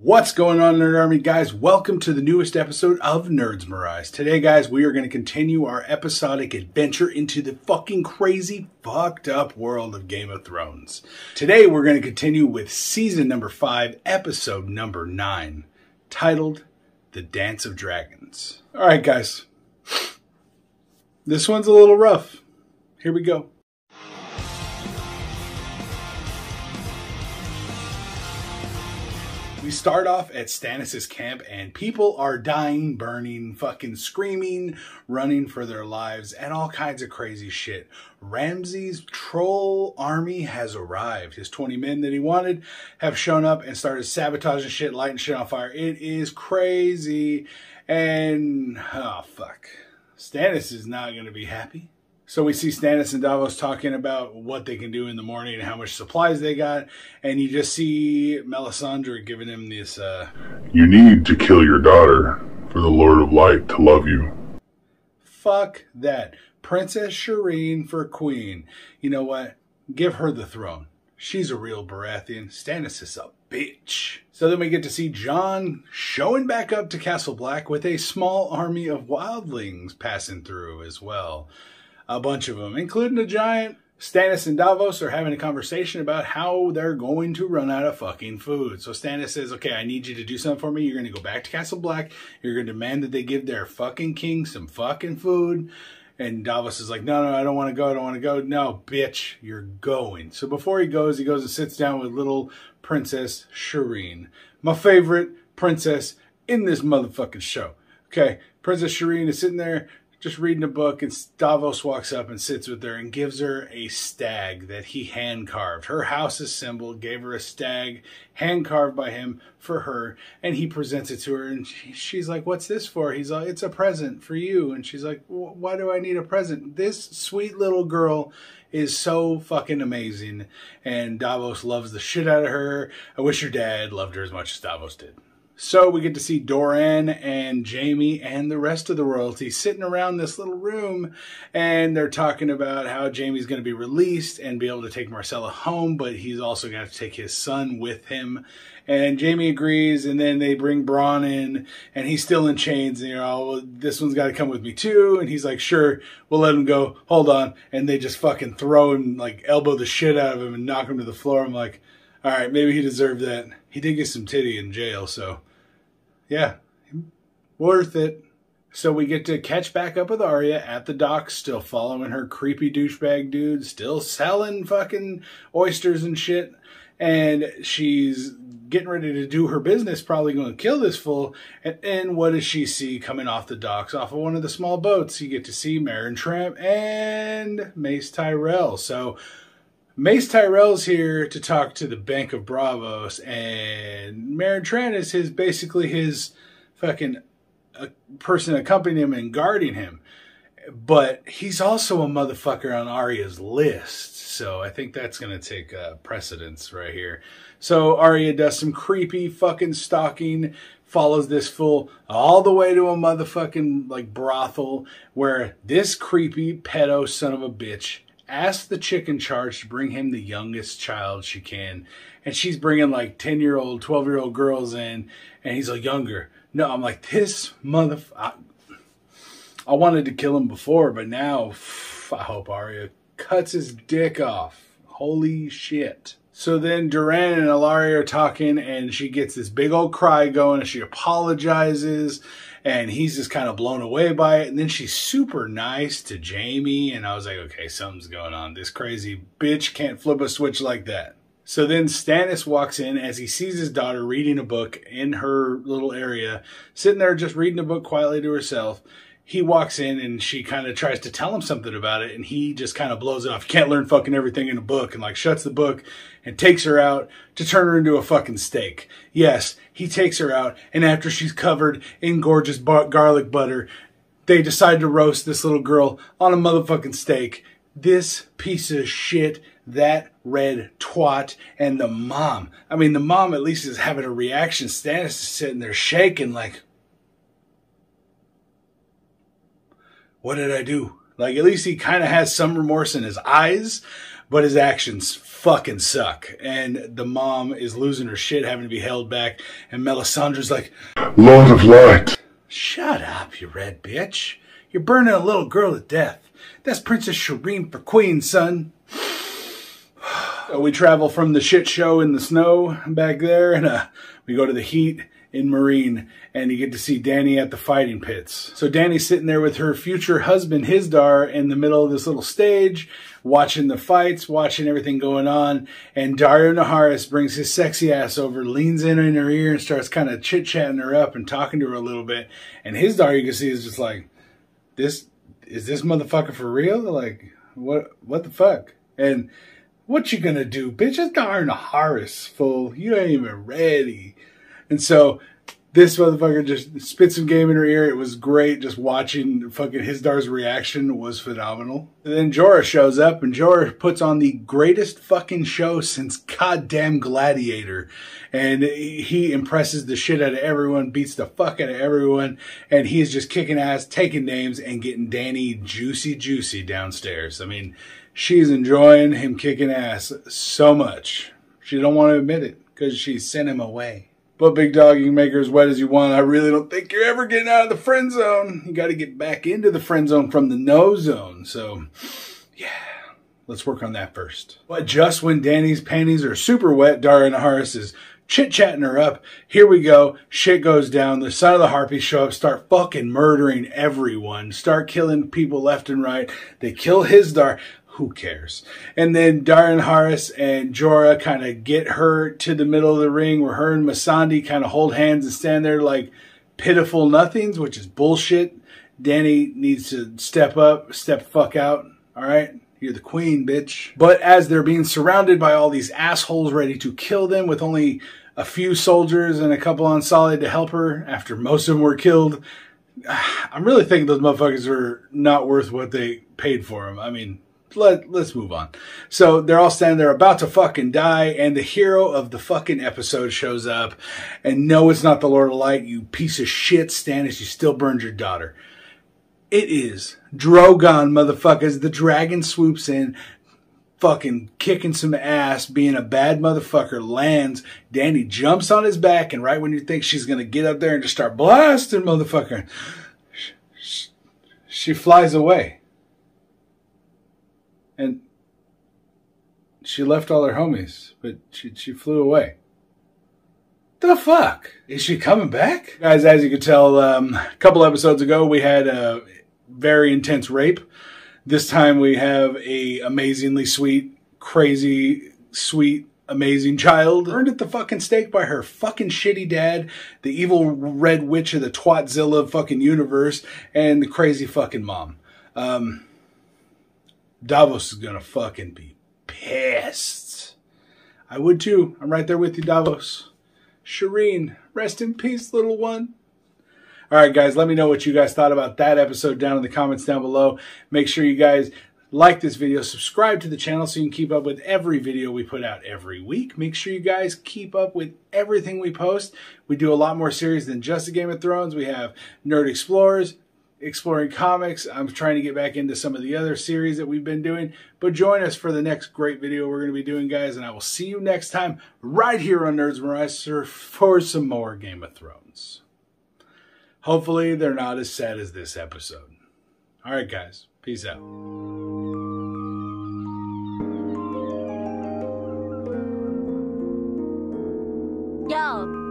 What's going on, Nerd Army guys? Welcome to the newest episode of Nerdsmerize. Today, guys, we are going to continue our episodic adventure into the fucking crazy, fucked up world of Game of Thrones. Today, we're going to continue with season number 5, episode number 9, titled The Dance of Dragons. All right, guys. This one's a little rough. Here we go. We start off at Stannis' camp and people are dying, burning, fucking screaming, running for their lives, and all kinds of crazy shit. Ramsay's troll army has arrived. His 20 men that he wanted have shown up and started sabotaging shit, lighting shit on fire. It is crazy. And, oh fuck. Stannis is not going to be happy. So we see Stannis and Davos talking about what they can do in the morning and how much supplies they got. And you just see Melisandre giving him this, You need to kill your daughter for the Lord of Light to love you. Fuck that. Princess Shireen for queen. You know what? Give her the throne. She's a real Baratheon. Stannis is a bitch. So then we get to see Jon showing back up to Castle Black with a small army of wildlings passing through as well. A bunch of them, including a giant. Stannis and Davos are having a conversation about how they're going to run out of fucking food. So Stannis says, okay, I need you to do something for me. You're going to go back to Castle Black. You're going to demand that they give their fucking king some fucking food. And Davos is like, no, I don't want to go. I don't want to go. No, bitch, you're going. So before he goes and sits down with little Princess Shireen. My favorite princess in this motherfucking show. Okay, Princess Shireen is sitting there just reading a book, and Davos walks up and sits with her and gives her a stag that he hand-carved. Her house's symbol gave her a stag hand-carved by him for her, and he presents it to her, and she's like, what's this for? He's like, it's a present for you. And she's like, why do I need a present? This sweet little girl is so fucking amazing, and Davos loves the shit out of her. I wish her dad loved her as much as Davos did. So we get to see Doran and Jaime and the rest of the royalty sitting around this little room, and they're talking about how Jaime's going to be released and be able to take Myrcella home, but he's also going to have to take his son with him. And Jaime agrees, and then they bring Bronn in, and he's still in chains. And, well, this one's got to come with me too. And he's like, sure, we'll let him go. Hold on. And they just fucking throw him, like elbow the shit out of him and knock him to the floor. I'm like, all right, maybe he deserved that. He did get some titty in jail, so yeah, worth it. So we get to catch back up with Arya at the docks, still following her creepy douchebag dude, still selling fucking oysters and shit. And she's getting ready to do her business, probably going to kill this fool. And what does she see coming off the docks, off of one of the small boats? You get to see Meryn Trant and Mace Tyrell. So Mace Tyrell's here to talk to the Bank of Braavos, and Meryn Trant is basically his fucking person accompanying him and guarding him. But he's also a motherfucker on Arya's list, so I think that's going to take precedence right here. So Arya does some creepy fucking stalking, follows this fool all the way to a motherfucking like brothel where this creepy pedo son of a bitch asks the chick in charge to bring him the youngest child she can. And she's bringing like 10-year-old, 12-year-old girls in. And he's like, younger. No, I'm like, this motherfucker. I wanted to kill him before, but now I hope Arya cuts his dick off. Holy shit. So then Doran and Ellaria are talking, and she gets this big old cry going, and she apologizes, and he's just kind of blown away by it. And then she's super nice to Jaime, and I was like, okay, something's going on. This crazy bitch can't flip a switch like that. So then Stannis walks in as he sees his daughter reading a book in her little area, sitting there just reading a book quietly to herself. He walks in and she kind of tries to tell him something about it, and he just kind of blows it off. You can't learn fucking everything in a book, and like shuts the book and takes her out to turn her into a fucking steak. Yes, he takes her out, and after she's covered in gorgeous garlic butter, they decide to roast this little girl on a motherfucking steak. This piece of shit, that red twat, and the mom. I mean, the mom at least is having a reaction. Stannis is sitting there shaking like, what did I do? Like, at least he kind of has some remorse in his eyes, but his actions fucking suck. And the mom is losing her shit, having to be held back. And Melisandre's like, Lord of Light. shut up, you red bitch. You're burning a little girl to death. That's Princess Shireen for queen, son. So we travel from the shit show in the snow back there, and we go to the heat in Meereen, and you get to see Dany at the fighting pits. So Dany's sitting there with her future husband, Hizdahr, in the middle of this little stage, watching the fights, watching everything going on, and Daario Naharis brings his sexy ass over, leans in her ear, and starts kind of chit-chatting her up and talking to her a little bit. And Hizdahr, you can see, is just like, is this motherfucker for real? Like, what the fuck? And what you gonna do, bitch? It's Daario Naharis, fool. You ain't even ready. And so this motherfucker just spit some game in her ear. It was great. Just watching fucking Hizdahr's reaction was phenomenal. And then Jorah shows up, and Jorah puts on the greatest fucking show since goddamn Gladiator. And he impresses the shit out of everyone, beats the fuck out of everyone, and he is just kicking ass, taking names, and getting Dany juicy downstairs. I mean, she's enjoying him kicking ass so much. She don't want to admit it because she sent him away. But big dog, you can make her as wet as you want. I really don't think you're ever getting out of the friend zone. You got to get back into the friend zone from the no zone. So, yeah, let's work on that first. But just when Dany's panties are super wet, Daario Naharis is chit-chatting her up. Here we go. Shit goes down. The Son of the Harpies show up, start fucking murdering everyone, start killing people left and right. They kill Hizdahr. Who cares? And then Daario Naharis and Jorah kind of get her to the middle of the ring where her and Missandei kind of hold hands and stand there like pitiful nothings, which is bullshit. Dany needs to step up, step the fuck out. All right? You're the queen, bitch. But as they're being surrounded by all these assholes ready to kill them with only a few soldiers and a couple on solid to help her after most of them were killed, I'm really thinking those motherfuckers are not worth what they paid for them. I mean, let's move on. So they're all standing there about to fucking die, and the hero of the fucking episode shows up. And no, it's not the Lord of Light, you piece of shit, Stannis. You still burned your daughter. It is Drogon, motherfuckers. The dragon swoops in, fucking kicking some ass, being a bad motherfucker, lands. Dany jumps on his back, and right when you think she's going to get up there and just start blasting, motherfucker, she flies away. And she left all her homies, but she flew away. The fuck? Is she coming back? Guys, as you can tell, a couple episodes ago, we had a very intense rape. This time we have a amazingly sweet, crazy, sweet, amazing child burned at the fucking stake by her fucking shitty dad, the evil red witch of the Twatzilla fucking universe, and the crazy fucking mom. Davos is gonna fucking be pissed. I would too. I'm right there with you, Davos. Shireen, rest in peace, little one. Alright guys, let me know what you guys thought about that episode down in the comments down below. Make sure you guys like this video, subscribe to the channel so you can keep up with every video we put out every week. Make sure you guys keep up with everything we post. We do a lot more series than just a Game of Thrones. We have Nerd Explorers, Exploring Comics. I'm trying to get back into some of the other series that we've been doing. But join us for the next great video we're going to be doing, guys. And I will see you next time right here on Nerds Moraster for some more Game of Thrones. Hopefully they're not as sad as this episode. All right, guys. Peace out. Yo.